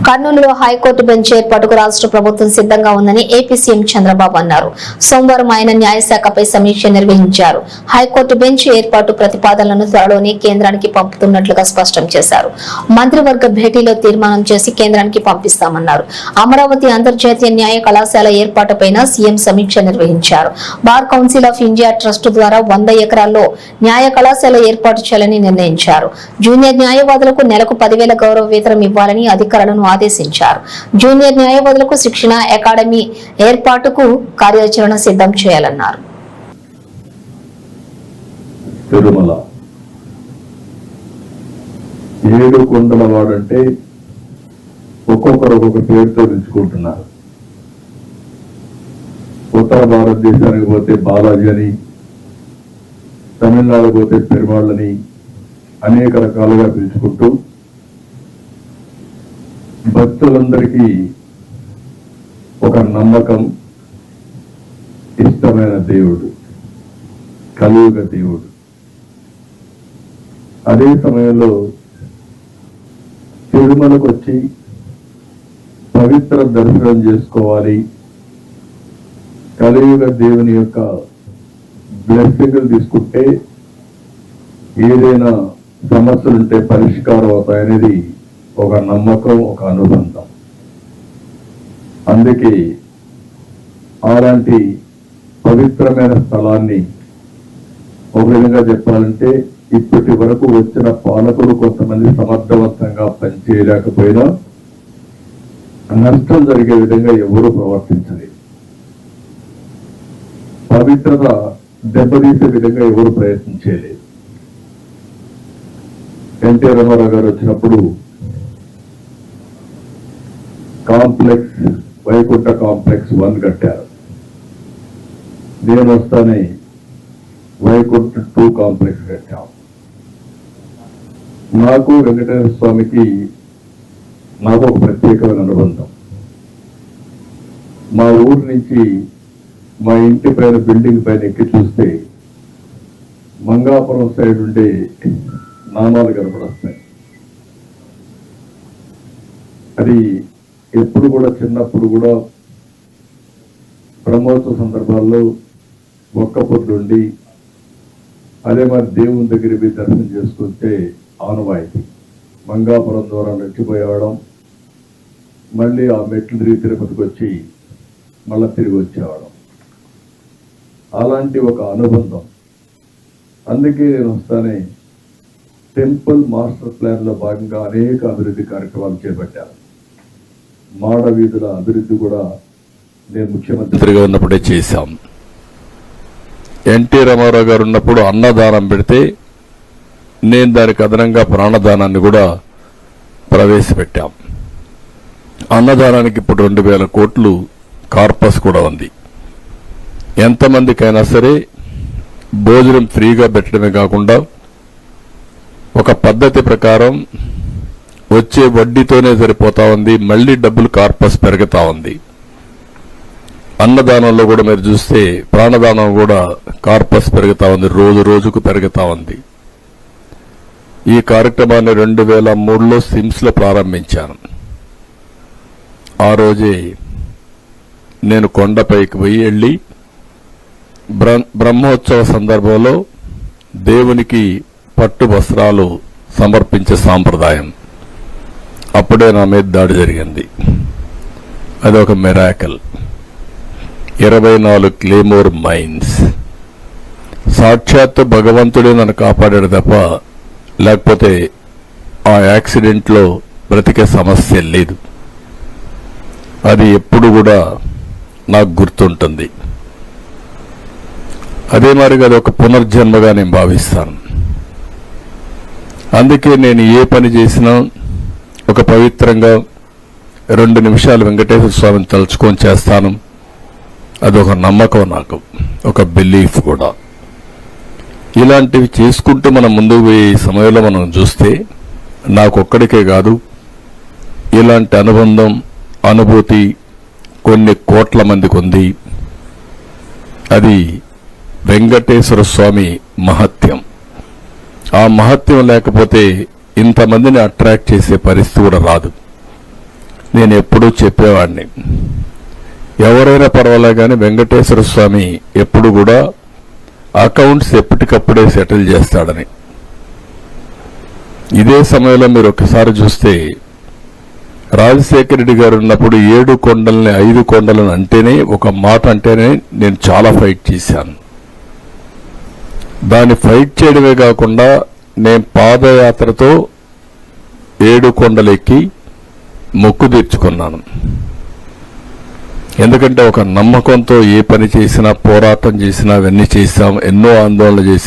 కర్నూలులో high court bench ఏర్పాటుకు రాష్ట్ర ప్రభుత్వం సిద్ధంగా ఉందని ఏపీ సీఎం చంద్రబాబు అన్నారు. సోమవారం ఆయన న్యాయశాఖపై సమీక్ష నిర్వహించారు. హైకోర్టు బెంచ్ ఏర్పాటు ప్రతిపాదనలను త్వరలోనే కేంద్రానికి పంపుతున్నట్లుగా స్పష్టం చేశారు. మంత్రివర్గ భేటీలో తీర్మానం చేసి కేంద్రానికి పంపిస్తామన్నారు. అమరావతి అంతర్జాతీయ న్యాయ కళాశాల ఏర్పాటుపైన సీఎం సమీక్ష నిర్వహించారు. Bar council of India trust ద్వారా 100 ఎకరాల్లో న్యాయ కళాశాల ఏర్పాటు చేయాలని నిర్ణయించారు. జూనియర్ న్యాయవాదులకు నెలకు 10,000 గౌరవ వేతనం ఇవ్వాలని అధికారులను ఆదేశించారు. జూనియర్ న్యాయవాదులకు శిక్షణ అకాడమీ ఏర్పాటుకు కార్యాచరణ సిద్ధం చేయాలన్నారు. తిరుమల 7 కొండల వాడంటే ఒక్కొక్కరు ఒక్కొక్క పేరుతో పిలుచుకుంటున్నారు. ఉత్తర భారతదేశానికి పోతే బాలాజీ అని, తమిళనాడు పోతే పెరుమాళ్ళని అనేక రకాలుగా పిలుచుకుంటూ భక్తులందరికీ ఒక నమ్మకం, ఇష్టమైన దేవుడు, కలియుగ దేవుడు. అదే సమయంలో తిరుమలకు వచ్చి పవిత్ర దర్శనం చేసుకోవాలి, కలియుగ దేవుని యొక్క బ్లెస్సింగ్లు తీసుకుంటే ఏదైనా సమస్యలుంటే పరిష్కారం అవుతాయనేది ఒక నమ్మకం, ఒక అనుబంధం. అందుకే అలాంటి పవిత్రమైన స్థలాన్ని ఒక విధంగా చెప్పాలంటే ఇప్పటి వరకు వచ్చిన పాలకులు కొంతమంది సమర్థవంతంగా పనిచేయలేకపోయినా నష్టం జరిగే విధంగా ఎవరూ ప్రవర్తించలేదు. పవిత్రత దెబ్బతీసే విధంగా ఎవరు ప్రయత్నించలేదు. ఎన్టీ రామారావు గారు వచ్చినప్పుడు కాంప్లెక్స్, వైకుంఠ కాంప్లెక్స్ 1 కట్టారు. నేను వస్తానే వైకుంఠ 2 కాంప్లెక్స్ కట్టాం. నాకు వెంకటేశ్వర స్వామికి నాకు ఒక ప్రత్యేకమైన అనుబంధం. మా ఊరు నుంచి మా ఇంటి పైన బిల్డింగ్ పైన ఎక్కి చూస్తే మంగాపురం సైడ్ ఉండే నామాలు కనపడొస్తాయి. అది ఎప్పుడు కూడా చిన్నప్పుడు కూడా బ్రహ్మోత్సవ సందర్భాల్లో ఒక్క పొద్దుండి అదే మరి దేవుని దగ్గర పోయి దర్శనం చేసుకుంటే ఆనవాయితీ. మంగాపురం ద్వారా నెట్టిపోయేవాడం, మళ్ళీ ఆ మెట్లు తిరుపతికి వచ్చి మళ్ళీ తిరిగి వచ్చేవాడం. అలాంటి ఒక అనుబంధం. అందుకే నేను వస్తానే టెంపుల్ మాస్టర్ ప్లాన్ లో భాగంగా అనేక అభివృద్ధి కార్యక్రమాలు చేపట్టాను. మాడ వీధుల అభివృద్ధి కూడా నేను ముఖ్యమంత్రిగా ఉన్నప్పుడే చేశాం. ఎన్టీ రామారావు గారు ఉన్నప్పుడు అన్నదానం పెడితే నేను దానికి అదనంగా ప్రాణదానాన్ని కూడా ప్రవేశపెట్టాం. అన్నదానానికి ఇప్పుడు 2,000 కోట్లు కార్పస్ కూడా ఉంది. ఎంతమందికైనా సరే భోజనం ఫ్రీగా పెట్టడమే కాకుండా ఒక పద్ధతి ప్రకారం వచ్చే వడ్డీతోనే సరిపోతా ఉంది. మళ్లీ డబ్బులు కార్పస్ పెరుగుతా ఉంది. అన్నదానంలో కూడా మీరు చూస్తే ప్రాణదానం కూడా కార్పస్ పెరుగుతా ఉంది, రోజు రోజుకు పెరుగుతా ఉంది. ఈ కార్యక్రమాన్ని 2003లో సిమ్స్ లో ప్రారంభించాను. ఆ రోజే నేను కొండపైకి వెళ్ళి బ్రహ్మోత్సవ సందర్భంలో దేవునికి పట్టు వస్త్రాలు సమర్పించే సాంప్రదాయం అప్పుడే నా మీద దాడి జరిగింది. అది ఒక మిరాకిల్. 24 claymore mines. సాక్షాత్తు భగవంతుడే నన్ను కాపాడాడు తప్ప లేకపోతే ఆ యాక్సిడెంట్లో బ్రతికే సమస్య లేదు. అది ఎప్పుడు కూడా నాకు గుర్తుంటుంది. అదే మరిగా అది ఒక పునర్జన్మగా నేను భావిస్తాను. అందుకే నేను ఏ పని చేసినా ఒక పవిత్రంగా 2 నిమిషాలు వెంకటేశ్వర స్వామిని తలుచుకొని చేస్తాను. అదొక నమ్మకం, నాకు ఒక బిలీఫ్ కూడా. ఇలాంటివి చేసుకుంటూ మనం ముందుకు పోయే సమయంలో మనం చూస్తే నాకు ఒక్కడికే కాదు, ఇలాంటి అనుబంధం, అనుభూతి కొన్ని కోట్ల మందికి ఉంది. అది వెంకటేశ్వర స్వామి మహత్యం. ఆ మహత్యం లేకపోతే ఇంతమందిని అట్రాక్ట్ చేసే పరిస్థితి కూడా రాదు. నేను ఎప్పుడూ చెప్పేవాడిని, ఎవరైనా పర్వాలే కానీ వెంకటేశ్వర స్వామి ఎప్పుడు కూడా అకౌంట్స్ ఎప్పటికప్పుడే సెటిల్ చేస్తాడని. ఇదే సమయంలో మీరు ఒకసారి చూస్తే రాజశేఖర రెడ్డి గారు ఉన్నప్పుడు 7 కొండల్ని 5 కొండలను అంటేనే, ఒక మాట అంటేనే నేను చాలా ఫైట్ చేశాను. దాన్ని ఫైట్ చేయడమే కాకుండా నేను పాదయాత్రతో 7 కొండలు ఎక్కి మొక్కు తీర్చుకున్నాను. ఎందుకంటే ఒక నమ్మకంతో ఏ పని చేసినా, పోరాటం చేసినా, అవన్నీ చేశాం, ఎన్నో ఆందోళనలు చేశాం.